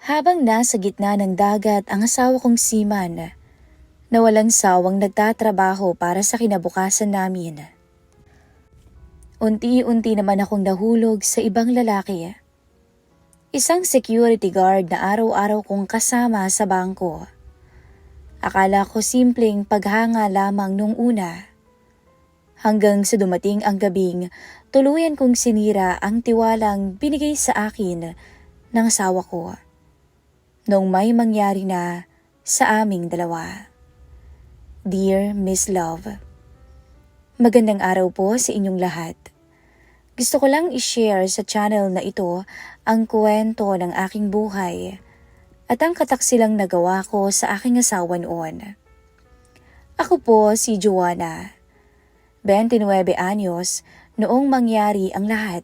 Habang nasa gitna ng dagat ang asawa kong seaman, na walang sawang nagtatrabaho para sa kinabukasan namin. Unti-unti naman akong nahulog sa ibang lalaki. Isang security guard na araw-araw kong kasama sa bangko. Akala ko simpleng paghanga lamang nung una. Hanggang sa dumating ang gabing tuluyan kong sinira ang tiwalang binigay sa akin ng asawa ko. Nung may mangyari na sa aming dalawa. Dear Miss Love, magandang araw po sa inyong lahat. Gusto ko lang i-share sa channel na ito ang kwento ng aking buhay at ang kataksilang nagawa ko sa aking asawa noon. Ako po si Joanna, 29 anyos noong mangyari ang lahat.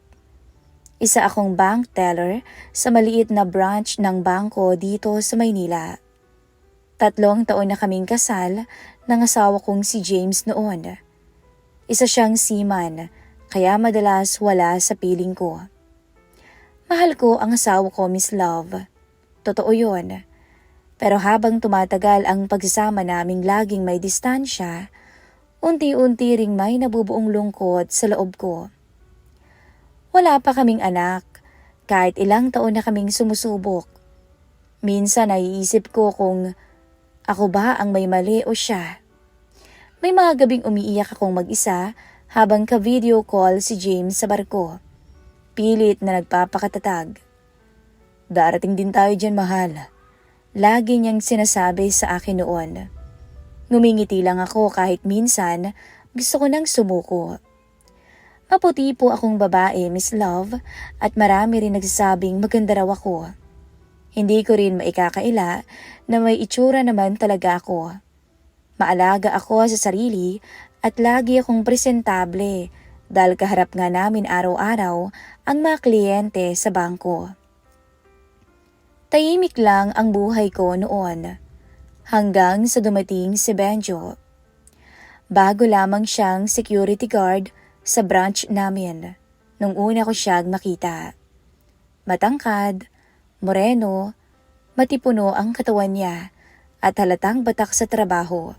Isa akong bank teller sa maliit na branch ng bangko dito sa Maynila. 3 taon na kaming kasal ng asawa kong si James noon. Isa siyang seaman, kaya madalas wala sa piling ko. Mahal ko ang asawa ko, Miss Love. Totoo yun. Pero habang tumatagal ang pagsasama naming laging may distansya, unti-unti ring may nabubuong lungkot sa loob ko. Wala pa kaming anak, kahit ilang taon na kaming sumusubok. Minsan naiisip ko kung ako ba ang may mali o siya. May mga gabing umiiyak akong mag-isa habang ka-video call si James sa barko. Pilit na nagpapakatatag. Darating din tayo dyan, mahal. Lagi niyang sinasabi sa akin noon. Ngumingiti lang ako kahit minsan gusto ko nang sumuko. Maputi po akong babae, Miss Love, at marami rin nagsasabing maganda raw ako. Hindi ko rin maikakaila na may itsura naman talaga ako. Maalaga ako sa sarili at lagi akong presentable dahil kaharap nga namin araw-araw ang mga kliyente sa bangko. Tahimik lang ang buhay ko noon hanggang sa dumating si Benjo. Bago lamang siyang security guard sa branch namin nung una ko siyang makita. Matangkad, moreno, matipuno ang katawan niya at halatang batak sa trabaho.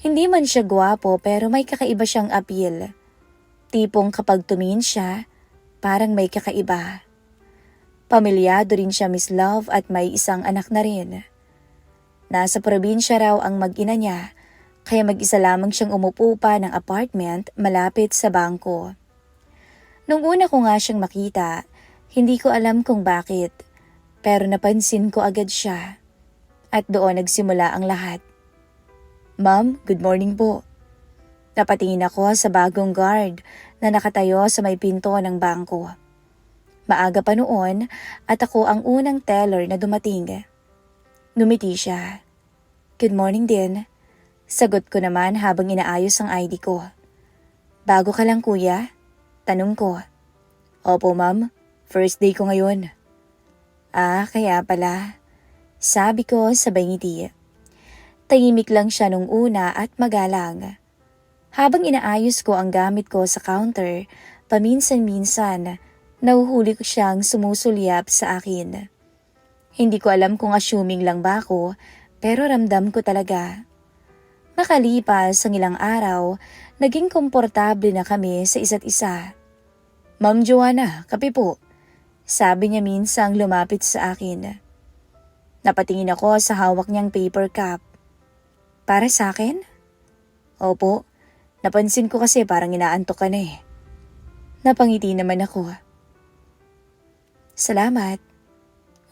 Hindi man siya gwapo pero may kakaiba siyang appeal. Tipong kapag tumingin siya, parang may kakaiba. Pamilyado rin siya, Miss Love, at may isang anak na rin. Nasa probinsya raw ang mag-ina niya, kaya mag-isa lamang siyang umupo pa ng apartment malapit sa bangko. Nung una ko nga siyang makita, hindi ko alam kung bakit, pero napansin ko agad siya. At doon nagsimula ang lahat. Ma'am, good morning po. Napatingin ako sa bagong guard na nakatayo sa may pinto ng bangko. Maaga pa noon at ako ang unang teller na dumating. Ngumiti siya. Good morning din. Sagot ko naman habang inaayos ang ID ko. Bago ka lang, kuya? Tanong ko. Opo, ma'am. First day ko ngayon. Ah, kaya pala. Sabi ko sabay ngiti. Tahimik lang siya nung una at magalang. Habang inaayos ko ang gamit ko sa counter, paminsan-minsan, nahuhuli ko siyang sumusulyap sa akin. Hindi ko alam kung assuming lang ba ako, pero ramdam ko talaga. Makalipas ang ilang araw, naging komportable na kami sa isa't isa. Ma'am Joanna, kape po. Sabi niya minsang lumapit sa akin. Napatingin ako sa hawak niyang paper cup. Para sa akin? Opo, napansin ko kasi parang inaantok ka na eh. Napangiti naman ako. Salamat.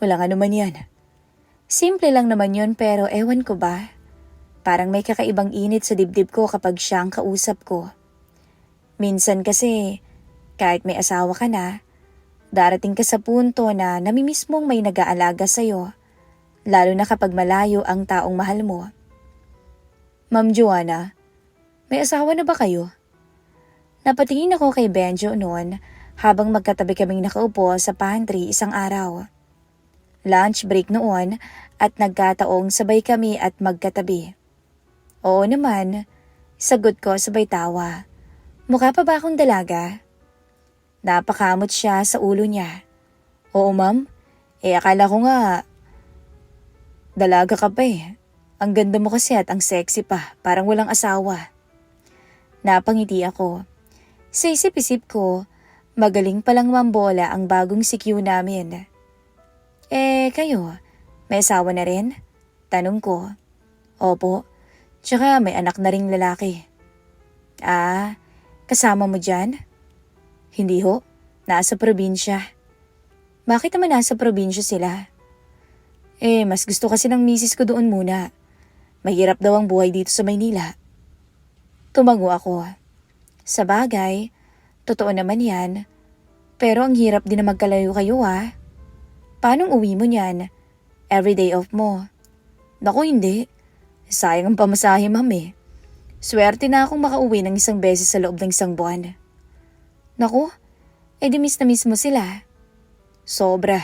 Walang anuman yan. Simple lang naman yun pero ewan ko ba? Parang may kakaibang init sa dibdib ko kapag siyang kausap ko. Minsan kasi, kahit may asawa ka na, darating ka sa punto na namimiss mong may nag-aalaga sa'yo, lalo na kapag malayo ang taong mahal mo. Ma'am Joanna, may asawa na ba kayo? Napatingin ako kay Benjo noon habang magkatabi kaming nakaupo sa pantry isang araw. Lunch break noon at nagkataong sabay kami at magkatabi. Oo naman, sagot ko sabay tawa. Mukha pa ba akong dalaga? Napakamot siya sa ulo niya. Oo ma'am, Akala ko nga, dalaga ka pa eh. Ang ganda mo kasi at ang sexy pa, parang walang asawa. Napangiti ako. Sa isip-isip ko, magaling palang mambola ang bagong CQ namin. Kayo, may asawa na rin? Tanong ko. Opo, tsaka may anak na ring lalaki. Kasama mo dyan? Hindi ho, nasa probinsya. Bakit naman nasa probinsya sila? Mas gusto kasi ng misis ko doon muna. Mahirap daw ang buhay dito sa Maynila. Tumango ako. Sa bagay, totoo naman yan. Pero ang hirap din na magkalayo kayo Paanong uwi mo niyan? Everyday off mo? Naku hindi. Sayang ang pamasahe Swerte na akong makauwi ng isang beses sa loob ng isang buwan. Naku, di miss na miss mo sila. Sobra.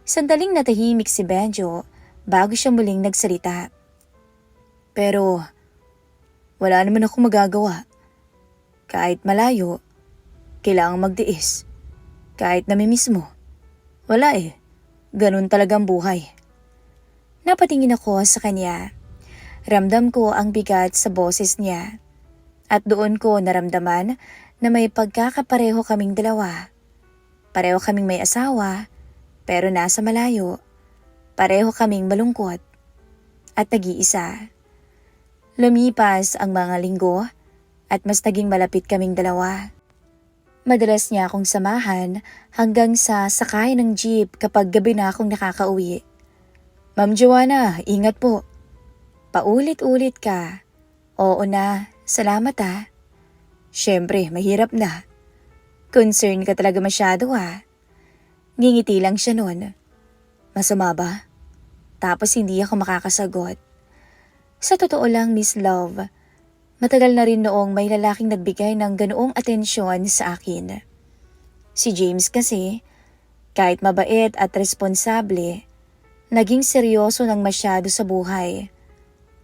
Sandaling natahimik si Benjo bago siya muling nagsalita. Pero, wala naman ako magagawa. Kahit malayo, kailangang magtiis. Kahit namimiss mo. Wala ganun talagang buhay. Napatingin ako sa kanya. Ramdam ko ang bigat sa boses niya. At doon ko naramdaman na may pagkakapareho kaming dalawa. Pareho kaming may asawa, pero nasa malayo. Pareho kaming malungkot at nag-iisa. Lumipas ang mga linggo at mas naging malapit kaming dalawa. Madalas niya akong samahan hanggang sa sakay ng jeep kapag gabi na akong nakakauwi. Ma'am Joanna, ingat po. Paulit-ulit ka. Oo na, salamat Siyempre, mahirap na. Concern ka talaga masyado Ngingiti lang siya nun. Masama ba? Tapos hindi ako makakasagot. Sa totoo lang, Miss Love, matagal na rin noong may lalaking nagbigay ng ganoong atensyon sa akin. Si James kasi, kahit mabait at responsable, naging seryoso ng masyado sa buhay.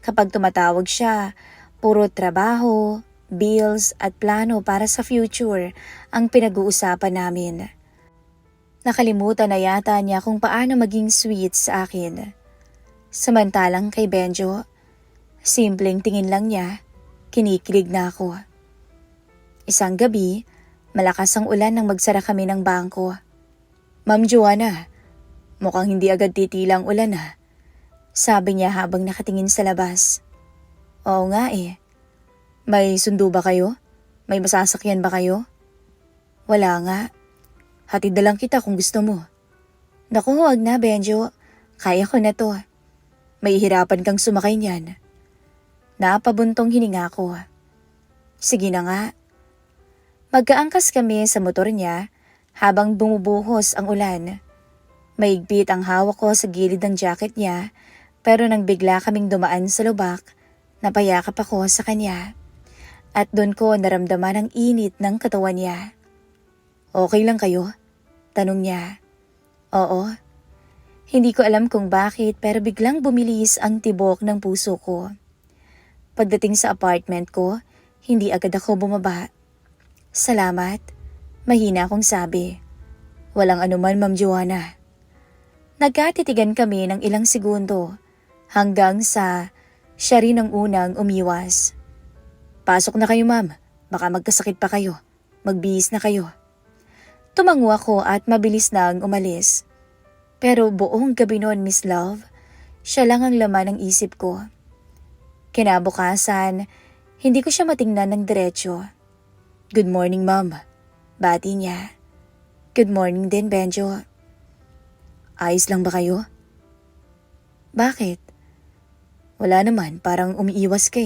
Kapag tumatawag siya, puro trabaho, bills at plano para sa future ang pinag-uusapan namin. Nakalimutan na yata niya kung paano maging sweet sa akin. Samantalang kay Benjo, simpleng tingin lang niya, kinikilig na ako. Isang gabi, malakas ang ulan nang magsara kami ng bangko. Ma'am Joanna, mukhang hindi agad titilang ulan sabi niya habang nakatingin sa labas. Oo nga May sundo ba kayo? May masasakyan ba kayo? Wala nga. Hatid na lang kita kung gusto mo. Naku, huwag na Benjo. Kaya ko na to. May hirapan kang sumakay niyan. Napabuntong hininga ko. Sige na nga. Magkaangkas kami sa motor niya habang bumubuhos ang ulan. Maigpit ang hawak ko sa gilid ng jacket niya pero nang bigla kaming dumaan sa lubak, napayakap ako sa kanya. At doon ko naramdaman ang init ng katawan niya. Okay lang kayo? Tanong niya. Oo. Hindi ko alam kung bakit pero biglang bumilis ang tibok ng puso ko. Pagdating sa apartment ko, hindi agad ako bumaba. Salamat. Mahina akong sabi. Walang anuman, Ma'am Joanna. Nagkatitigan kami ng ilang segundo hanggang sa siya rin ang unang umiwas. Pasok na kayo, ma'am. Baka magkasakit pa kayo. Magbihis na kayo. Tumango ako at mabilis nang umalis. Pero buong gabi noon, Miss Love, siya lang ang laman ng isip ko. Kinabukasan, hindi ko siya matingnan ng diretso. Good morning, ma'am. Bati niya. Good morning din, Benjo. Ayos lang ba kayo? Bakit? Wala naman, parang umiiwas ka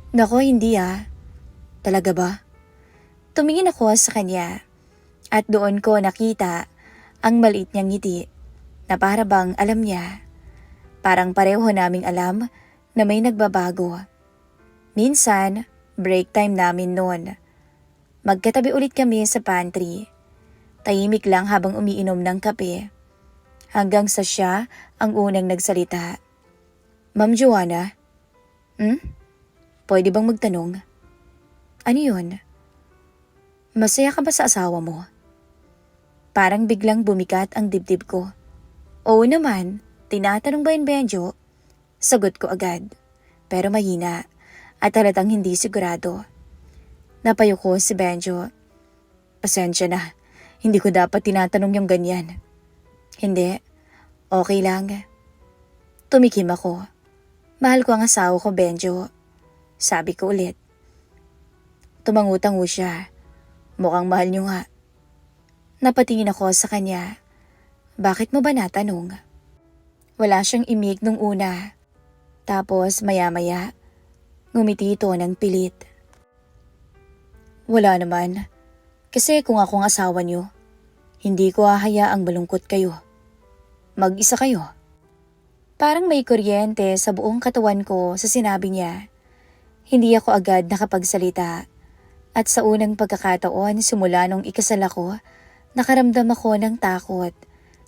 Nako, hindi Talaga ba? Tumingin ako sa kanya at doon ko nakita ang maliit niyang ngiti na para bang alam niya. Parang pareho naming alam na may nagbabago. Minsan, break time namin noon. Magkatabi ulit kami sa pantry. Tahimik lang habang umiinom ng kape. Hanggang sa siya ang unang nagsalita. Ma'am Joanna? Pwede bang magtanong? Ano yun? Masaya ka ba sa asawa mo? Parang biglang bumigat ang dibdib ko. Oo naman, tinatanong ba yun, Benjo? Sagot ko agad, pero mahina at halatang hindi sigurado. Napayo ko si Benjo. Pasensya na, hindi ko dapat tinatanong yung ganyan. Hindi, okay lang. Tumikim ako. Mahal ko ang asawa ko, Benjo. Sabi ko ulit. Tumangutango siya. Mukhang mahal niyo nga. Napatingin ako sa kanya. Bakit mo ba natanong? Wala siyang imik nung una. Tapos maya-maya, ngumiti ito ng pilit. Wala naman. Kasi kung ako ang asawa niyo, hindi ko hahayaang malungkot kayo. Mag-isa kayo. Parang may kuryente sa buong katawan ko sa sinabi niya. Hindi ako agad nakapagsalita. At sa unang pagkakataon simula nung ikasal ako, nakaramdam ako ng takot.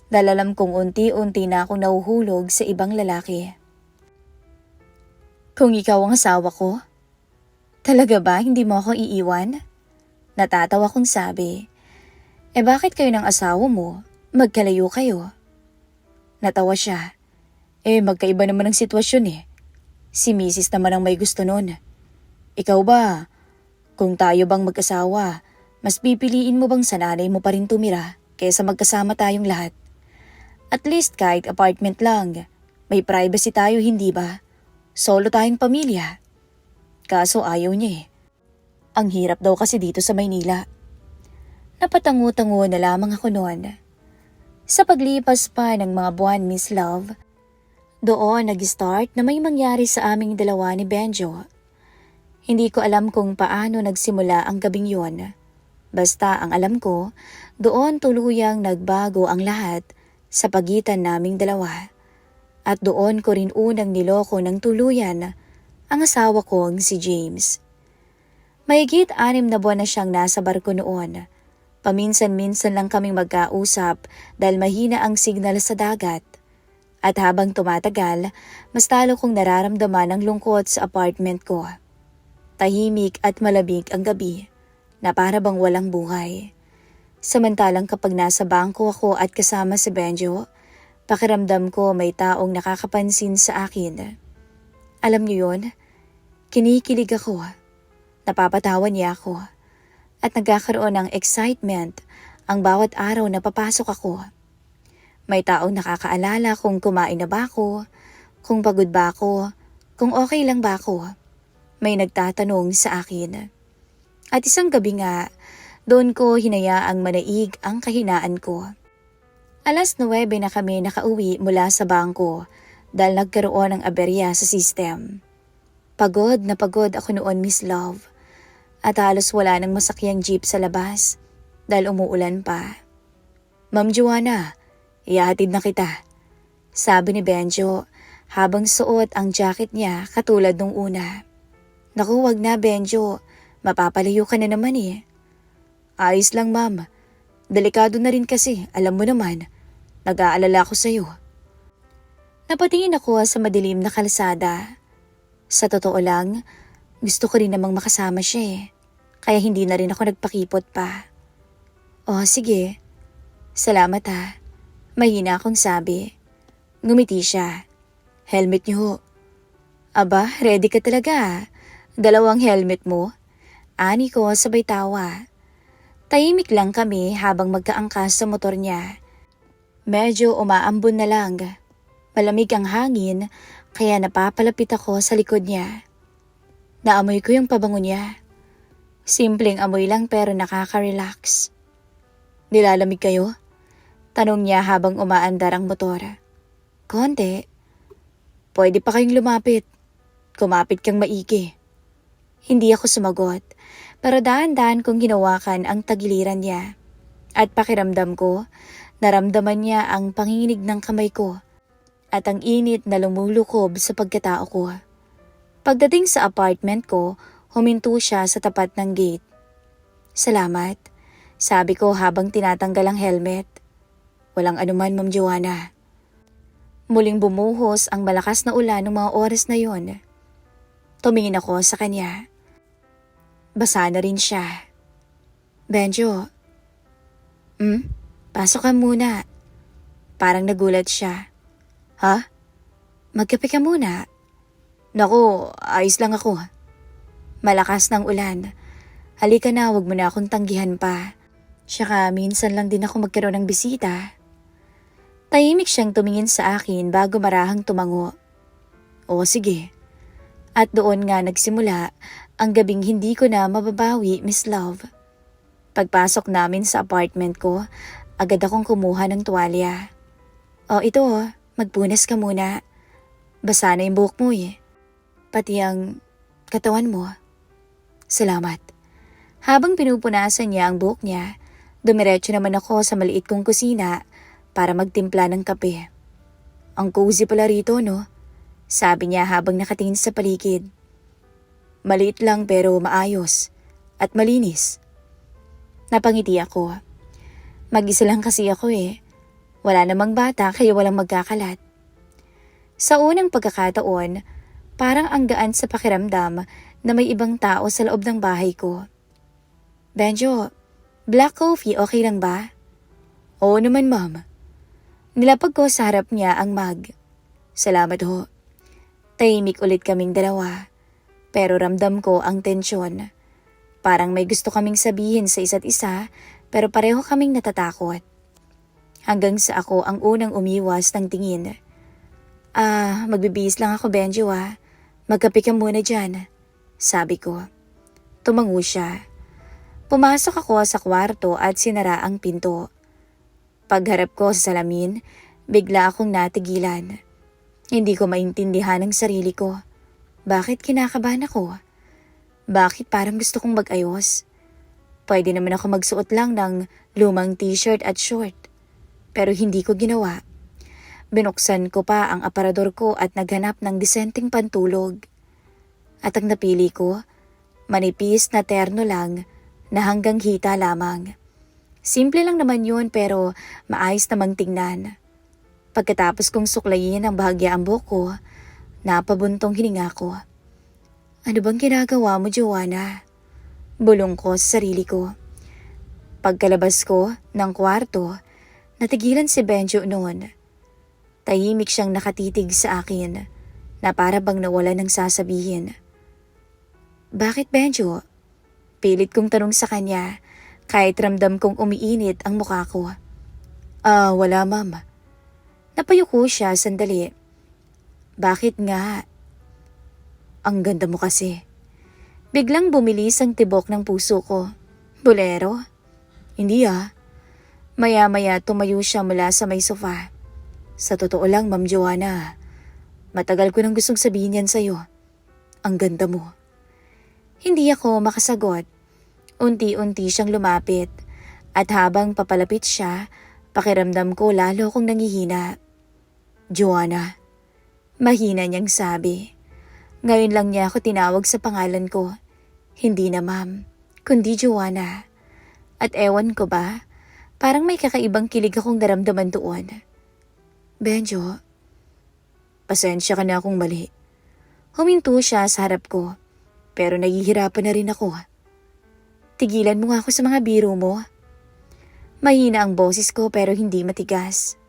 Dahil alam kong unti-unti na akong nahuhulog sa ibang lalaki. Kung ikaw ang asawa ko, talaga ba hindi mo ako iiwan? Natatawa kong sabi. Bakit kayo ng asawa mo? Magkalayo kayo. Natawa siya. Magkaiba naman ang sitwasyon Si Mrs. naman ang may gusto nun. Ikaw ba? Kung tayo bang mag-asawa, mas pipiliin mo bang sa nanay mo pa rin tumira kaysa magkasama tayong lahat? At least kahit apartment lang, may privacy tayo hindi ba? Solo tayong pamilya. Kaso ayaw niya Ang hirap daw kasi dito sa Maynila. Napatango-tango na lamang ako noon. Sa paglipas pa ng mga buwan, Miss Love, doon nag-start na may mangyari sa aming dalawa ni Benjo. Hindi ko alam kung paano nagsimula ang gabing yun. Basta ang alam ko, doon tuluyang nagbago ang lahat sa pagitan naming dalawa. At doon ko rin unang niloko ng tuluyan ang asawa kong si James. Mahigit 6 na buwan na siyang nasa barko noon. Paminsan-minsan lang kaming magkausap dahil mahina ang signal sa dagat. At habang tumatagal, mas talo kong nararamdaman ang lungkot sa apartment ko. Tahimik at malamig ang gabi na para bang walang buhay. Samantalang kapag nasa bangko ako at kasama si Benjo, pakiramdam ko may taong nakakapansin sa akin. Alam niyo yun? Kinikilig ako. Napapatawa niya ako. At nagkakaroon ng excitement ang bawat araw na papasok ako. May taong nakakaalala kung kumain na ba ako, kung pagod ba ako, kung okay lang ba ako. May nagtatanong sa akin. At isang gabi nga, doon ko hinayaang manaig ang kahinaan ko. 9:00 na kami nakauwi mula sa bangko dahil nagkaroon ng aberya sa system. Pagod na pagod ako noon, Miss Love. At halos wala nang masakyang jeep sa labas dahil umuulan pa. Ma'am Joanna, ihahatid na kita. Sabi ni Benjo habang suot ang jacket niya katulad nung una. Naku, wag na Benjo, mapapalayo ka na naman Ayos lang ma'am, delikado na rin kasi, alam mo naman, nag-aalala ko sa'yo. Napatingin ako sa madilim na kalsada. Sa totoo lang, gusto ko rin namang makasama siya kaya hindi na rin ako nagpakipot pa. Oh sige, salamat ha, mahina akong sabi. Ngumiti siya. Helmet niyo ho. Aba, ready ka talaga 2 helmet mo? Ani ko sabay tawa. Tahimik lang kami habang magkaangkas sa motor niya. Medyo umaambon na lang. Malamig ang hangin kaya napapalapit ako sa likod niya. Naamoy ko yung pabango niya. Simpleng amoy lang pero nakaka-relax. Nilalamig kayo? Tanong niya habang umaandar ang motor. Konti. Pwede pa kayong lumapit. Kumapit kang maigi. Hindi ako sumagot, pero dahan-dahan kong hinawakan ang tagiliran niya. At pakiramdam ko, naramdaman niya ang panginginig ng kamay ko at ang init na lumulukob sa pagkatao ko. Pagdating sa apartment ko, huminto siya sa tapat ng gate. Salamat, sabi ko habang tinatanggal ang helmet. Walang anuman, Ma'am Joanna. Muling bumuhos ang malakas na ulan ng mga oras na yon. Tumingin ako sa kanya. Basa na rin siya. Benjo. Pasok ka muna. Parang nagulat siya. Ha? Magkape ka muna. Naku, ayos lang ako. Malakas ng ulan. Halika na, wag mo na akong tanggihan pa. Tsaka minsan lang din ako magkaroon ng bisita. Tahimik siyang tumingin sa akin bago marahang tumango. O sige. At doon nga nagsimula ang gabing hindi ko na mababawi, Miss Love. Pagpasok namin sa apartment ko, agad akong kumuha ng tuwalya. O ito, magpunas ka muna. Basa na yung buhok mo eh. Pati ang katawan mo. Salamat. Habang pinupunasan niya ang buhok niya, dumiretso naman ako sa maliit kong kusina para magtimpla ng kape. Ang cozy pala rito, no? Sabi niya habang nakatingin sa paligid. Maliit lang pero maayos at malinis. Napangiti ako. Mag-isa lang kasi ako eh. Wala namang bata kaya walang magkakalat. Sa unang pagkakataon, parang ang gaan sa pakiramdam na may ibang tao sa loob ng bahay ko. Benjo, black coffee okay lang ba? Oo naman ma'am. Nilapag ko sa harap niya ang mug. Salamat ho. Tahimik ulit kaming dalawa. Pero ramdam ko ang tensyon. Parang may gusto kaming sabihin sa isa't isa pero pareho kaming natatakot. Hanggang sa ako ang unang umiwas ng tingin. Magbibihis lang ako Benjo ah. Magkape ka muna dyan. Sabi ko. Tumango siya. Pumasok ako sa kwarto at sinara ang pinto. Pagharap ko sa salamin, bigla akong natigilan. Hindi ko maintindihan ang sarili ko. Bakit kinakabahan ako? Bakit parang gusto kong mag-ayos? Pwede naman ako magsuot lang ng lumang t-shirt at short. Pero hindi ko ginawa. Binuksan ko pa ang aparador ko at naghanap ng disenteng pantulog. At ang napili ko, manipis na terno lang na hanggang hita lamang. Simple lang naman yun pero maayos namang tingnan. Pagkatapos kong suklayin ang bahagyaang buhok ko, napabuntong hininga ko. Ano bang ginagawa mo, Joanna? Bulong ko sa sarili ko. Pagkalabas ko ng kwarto, natigilan si Benjo noon. Tahimik siyang nakatitig sa akin na para bang nawala ng sasabihin. Bakit Benjo? Pilit kong tanong sa kanya kahit ramdam kong umiinit ang mukha ko. Wala ma'am. Napayuko siya sandali. Bakit nga? Ang ganda mo kasi. Biglang bumilis ang tibok ng puso ko. Bolero? Hindi ah. Maya-maya tumayo siya mula sa may sofa. Sa totoo lang, Ma'am Joanna, matagal ko nang gustong sabihin yan sa'yo. Ang ganda mo. Hindi ako makasagot. Unti-unti siyang lumapit. At habang papalapit siya, pakiramdam ko lalo kong nangihina. Joanna. Mahina niyang sabi. Ngayon lang niya ako tinawag sa pangalan ko. Hindi na ma'am, kundi Joanna. At ewan ko ba, parang may kakaibang kilig akong naramdaman doon. Benjo, pasensya ka na akong mali. Huminto siya sa harap ko, pero nahihirapan na rin ako. Tigilan mo nga ako sa mga biro mo. Mahina ang boses ko pero hindi matigas.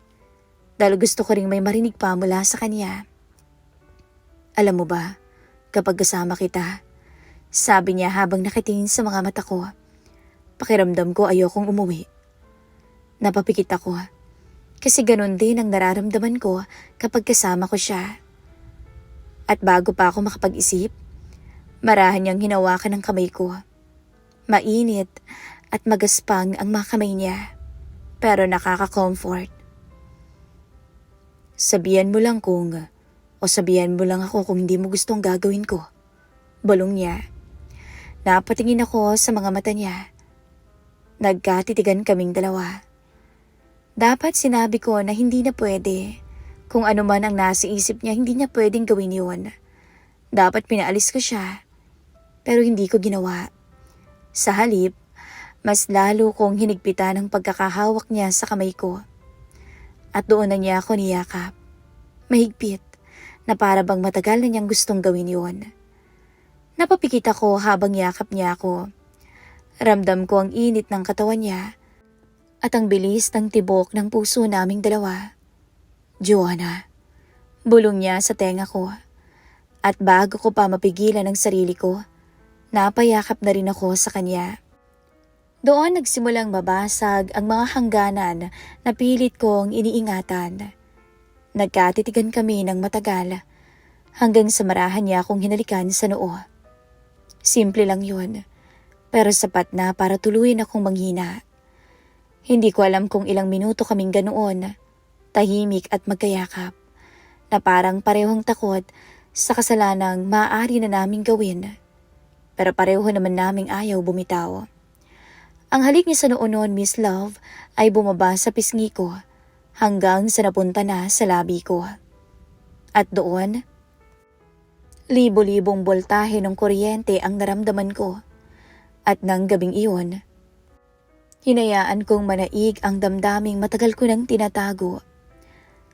Dahil gusto ko ring may marinig pa mula sa kanya. Alam mo ba, kapag kasama kita, sabi niya habang nakatingin sa mga mata ko, pakiramdam ko ayokong umuwi. Napapikit ako, kasi ganun din ang nararamdaman ko kapag kasama ko siya. At bago pa ako makapag-isip, marahan niyang hinawakan ang kamay ko. Mainit at magaspang ang mga kamay niya, pero nakaka-comfort. Sabihan mo lang sabihan mo lang ako kung hindi mo gustong gagawin ko. Bulong niya. Napatingin ako sa mga mata niya. Nagkatitigan kaming dalawa. Dapat sinabi ko na hindi na pwede. Kung ano man ang nasa isip niya, hindi niya pwedeng gawin yun. Dapat pinaalis ko siya. Pero hindi ko ginawa. Sa halip, mas lalo kong hinigpitan ang pagkakahawak niya sa kamay ko. At doon na niya ako niyakap. Mahigpit, na para bang matagal na niyang gustong gawin yun. Napapikit ako habang yakap niya ako. Ramdam ko ang init ng katawan niya at ang bilis ng tibok ng puso naming dalawa. Joanna, bulong niya sa tenga ko. At bago ko pa mapigilan ang sarili ko, napayakap na rin ako sa kanya. Doon nagsimulang mabasag ang mga hangganan na pilit kong iniingatan. Nagkatitigan kami ng matagal hanggang sa marahan niya akong hinalikan sa noo. Simple lang yun, pero sapat na para tuluyin akong manghina. Hindi ko alam kung ilang minuto kaming ganoon, tahimik at magkayakap, na parang parehong takot sa kasalanang maaari na naming gawin. Pero pareho naman naming ayaw bumitaw. Ang halik niya sa noo noon, Miss Love, ay bumaba sa pisngi ko hanggang sa napunta na sa labi ko. At doon, libo-libong boltahe ng kuryente ang naramdaman ko. At nang gabing iyon, hinayaan kong manaig ang damdaming matagal ko nang tinatago.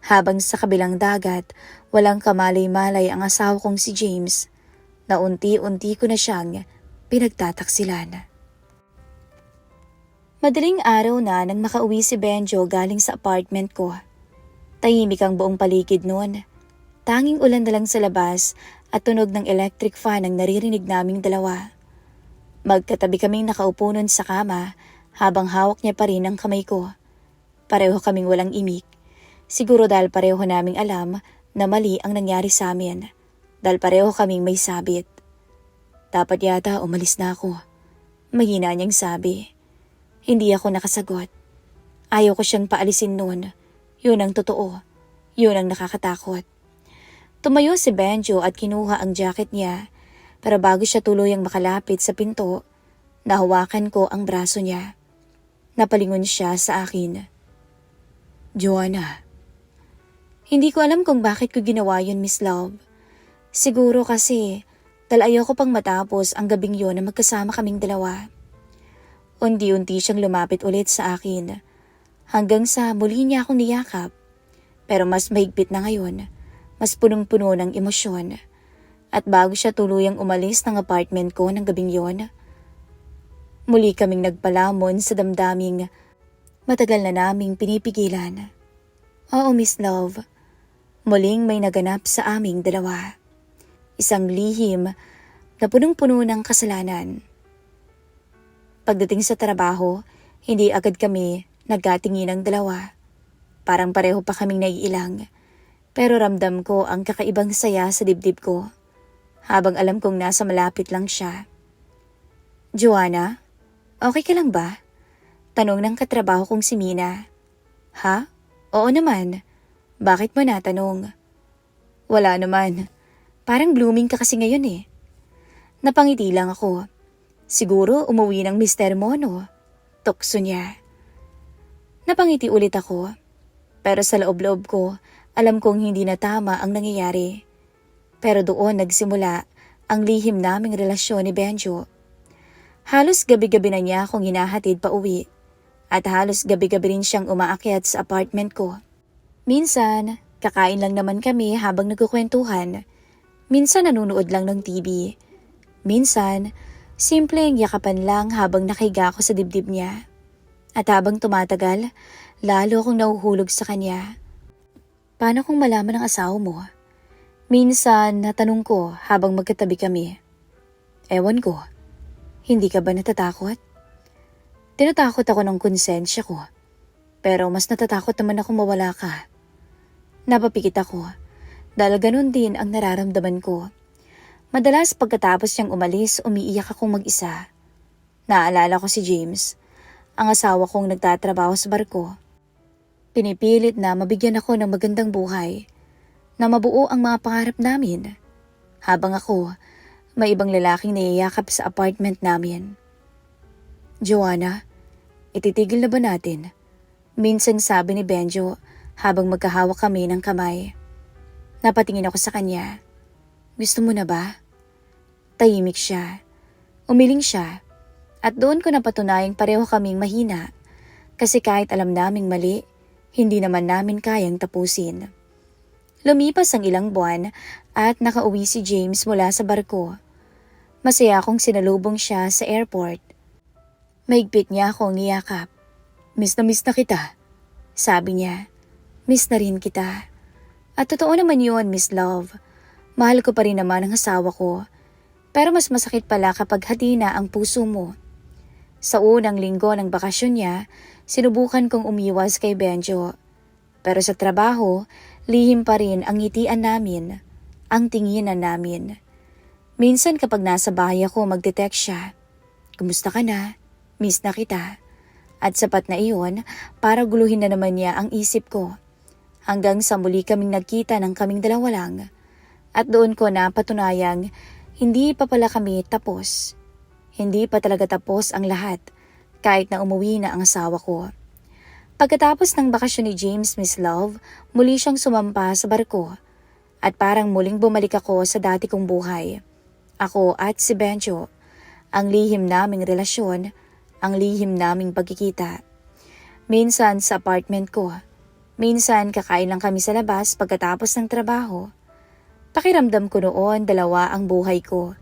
Habang sa kabilang dagat, walang kamalay-malay ang asawa kong si James, na unti-unti ko na siyang pinagtataksilan. Madaling araw na nang makauwi si Benjo galing sa apartment ko. Tahimik ang buong paligid noon. Tanging ulan na lang sa labas at tunog ng electric fan ang naririnig naming dalawa. Magkatabi kaming nakaupo nun sa kama habang hawak niya pa rin ang kamay ko. Pareho kaming walang imik. Siguro dahil pareho naming alam na mali ang nangyari sa amin. Dahil pareho kaming may sabit. Dapat yata umalis na ako. Mahina niyang sabi. Hindi ako nakasagot. Ayaw ko siyang paalisin noon. Yun ang totoo. Yun ang nakakatakot. Tumayo si Benjo at kinuha ang jacket niya. Pero bago siya tuluyang makalapit sa pinto, nahawakan ko ang braso niya. Napalingon siya sa akin. Joanna. Hindi ko alam kung bakit ko ginawa yun, Miss Love. Siguro kasi dahil ayoko pang matapos ang gabing yun na magkasama kaming dalawa. Unti-unti siyang lumapit ulit sa akin hanggang sa muli niya akong niyakap. Pero mas mahigpit na ngayon, mas punong-puno ng emosyon. At bago siya tuluyang umalis ng apartment ko ng gabing yon, muli kaming nagpalamon sa damdaming matagal na naming pinipigilan. Oo, Miss Love, muling may naganap sa aming dalawa. Isang lihim na punong-puno ng kasalanan. Pagdating sa trabaho, hindi agad kami nagkatingin ng dalawa. Parang pareho pa kaming naiilang. Pero ramdam ko ang kakaibang saya sa dibdib ko. Habang alam kong nasa malapit lang siya. Joanna, okay ka lang ba? Tanong ng katrabaho kong si Mina. Ha? Oo naman. Bakit mo natanong? Wala naman. Parang blooming ka kasi ngayon eh. Napangiti lang ako. Siguro umuwi ng mister mo, no? Tukso niya. Napangiti ulit ako. Pero sa loob-loob ko, alam kong hindi na tama ang nangyayari. Pero doon nagsimula ang lihim naming relasyon ni Benjo. Halos gabi-gabi na niya akong hinahatid pa uwi. At halos gabi-gabi rin siyang umaakyat sa apartment ko. Minsan, kakain lang naman kami habang nagkukwentuhan. Minsan nanunood lang ng TV. Minsan, simpleng yakapan lang habang nakahiga ako sa dibdib niya. At habang tumatagal, lalo akong nahuhulog sa kanya. Paano kung malaman ng asawa mo? Minsan natanong ko habang magkatabi kami. Ewan ko, hindi ka ba natatakot? Tinatakot ako ng konsensya ko. Pero mas natatakot naman ako mawala ka. Napapikit ako dahil ganun din ang nararamdaman ko. Madalas pagkatapos niyang umalis, umiiyak akong mag-isa. Naalala ko si James, ang asawa kong nagtatrabaho sa barko. Pinipilit na mabigyan ako ng magandang buhay, na mabuo ang mga pangarap namin. Habang ako, may ibang lalaking niyayakap sa apartment namin. Joanna, ititigil na ba natin? Minsan sabi ni Benjo habang magkahawak kami ng kamay. Napatingin ako sa kanya. Gusto mo na ba? Tahimik siya. Umiling siya. At doon ko napatunayang pareho kaming mahina. Kasi kahit alam naming mali, hindi naman namin kayang tapusin. Lumipas ang ilang buwan at nakauwi si James mula sa barko. Masaya akong sinalubong siya sa airport. Mahigpit niya akong niyakap. Miss na kita. Sabi niya, miss na rin kita. At totoo naman yun, Miss Love. Mahal ko pa rin naman ang asawa ko. Pero mas masakit pala kapag hati na ang puso mo. Sa unang linggo ng bakasyon niya, sinubukan kong umiwas kay Benjo. Pero sa trabaho, lihim pa rin ang ngitian namin, ang tinginan namin. Minsan kapag nasa bahay ako magte-text siya, "Kumusta ka na? Miss na kita." At sapat na iyon para guluhin na naman niya ang isip ko. Hanggang sa muli kaming nagkita ng kaming dalawa lang. At doon ko na patunayang hindi pa pala kami tapos. Hindi pa talaga tapos ang lahat kahit na umuwi na ang asawa ko. Pagkatapos ng bakasyon ni James, Miss Love, muli siyang sumampa sa barko. At parang muling bumalik ako sa dati kong buhay. Ako at si Benjo, ang lihim naming relasyon, ang lihim naming pagkikita. Minsan sa apartment ko, minsan kakain lang kami sa labas pagkatapos ng trabaho. Pakiramdam ko noon dalawa ang buhay ko.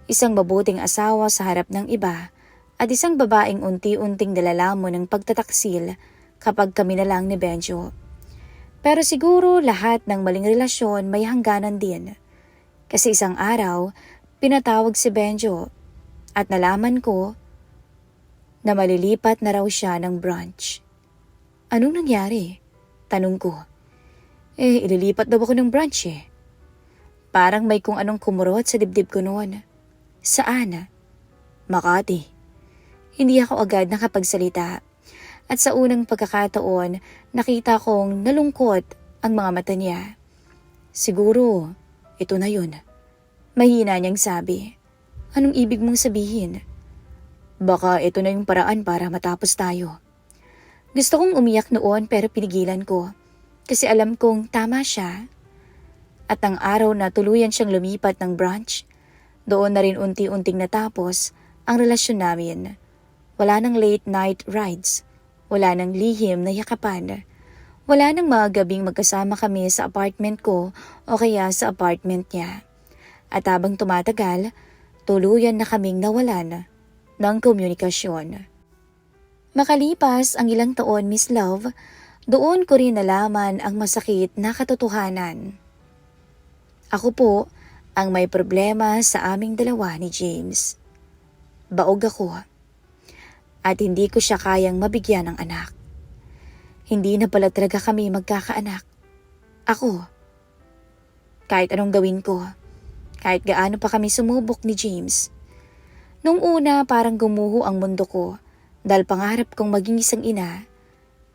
Isang mabuting asawa sa harap ng iba at isang babaeng unti-unting nalalamon ng pagtataksil kapag kami na lang ni Benjo. Pero siguro lahat ng maling relasyon may hangganan din. Kasi isang araw, pinatawag si Benjo at nalaman ko na malilipat na raw siya ng branch. Anong nangyari? Tanong ko. Ililipat daw ako ng branch eh. Parang may kung anong kumurot sa dibdib ko noon. Saan? Makati. Hindi ako agad nakapagsalita. At sa unang pagkakataon, nakita kong nalungkot ang mga mata niya. Siguro, ito na yun. Mahina niyang sabi. Anong ibig mong sabihin? Baka ito na yung paraan para matapos tayo. Gusto kong umiyak noon pero pinigilan ko. Kasi alam kong tama siya. At ang araw na tuluyan siyang lumipat ng branch, doon na rin unti-unting natapos ang relasyon namin. Wala nang late night rides. Wala nang lihim na yakapan. Wala nang mga gabing magkasama kami sa apartment ko o kaya sa apartment niya. At habang tumatagal, tuluyan na kaming nawalan ng komunikasyon. Makalipas ang ilang taon, Miss Love, doon ko rin nalaman ang masakit na katotohanan. Ako po ang may problema sa aming dalawa ni James. Baog ako. At hindi ko siya kayang mabigyan ng anak. Hindi na pala talaga kami magkakaanak. Ako. Kahit anong gawin ko, kahit gaano pa kami sumubok ni James. Nung una parang gumuho ang mundo ko dahil pangarap kong maging isang ina.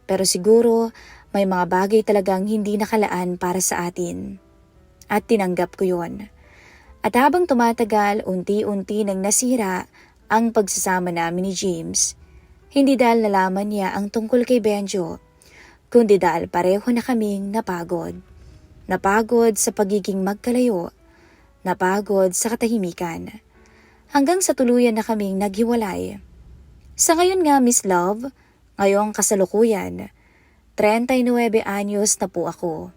Pero siguro may mga bagay talagang hindi nakalaan para sa atin. At tinanggap ko yon. At habang tumatagal, unti-unti nang nasira ang pagsasama namin ni James. Hindi dahil nalaman niya ang tungkol kay Benjo, kundi dahil pareho na kaming napagod. Napagod sa pagiging magkalayo, napagod sa katahimikan. Hanggang sa tuluyan na kaming naghiwalay. Sa ngayon nga, Miss Love, ngayong kasalukuyan, 39 anyos na po ako.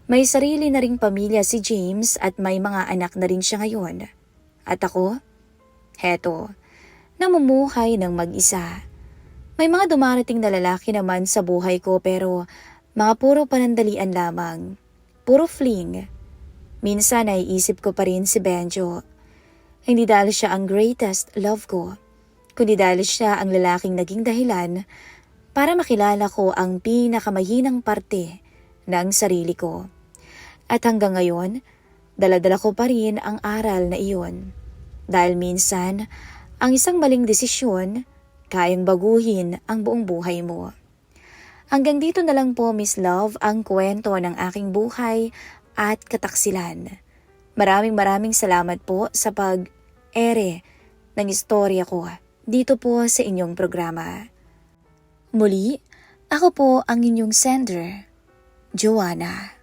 May sarili na ring pamilya si James at may mga anak na rin siya ngayon. At ako? Heto, namumuhay ng mag-isa. May mga dumarating na lalaki naman sa buhay ko pero mga puro panandalian lamang. Puro fling. Minsan naiisip ko pa rin si Benjo. Hindi dahil siya ang greatest love ko, kundi dahil siya ang lalaking naging dahilan para makilala ko ang pinakamahinang parte ng sarili ko. At hanggang ngayon, dala-dala ko pa rin ang aral na iyon. Dahil minsan, ang isang maling desisyon, kayang baguhin ang buong buhay mo. Hanggang dito na lang po, Miss Love, ang kwento ng aking buhay at kataksilan. Maraming salamat po sa pag-ere ng istorya ko dito po sa inyong programa. Muli, ako po ang inyong sender, Joanna.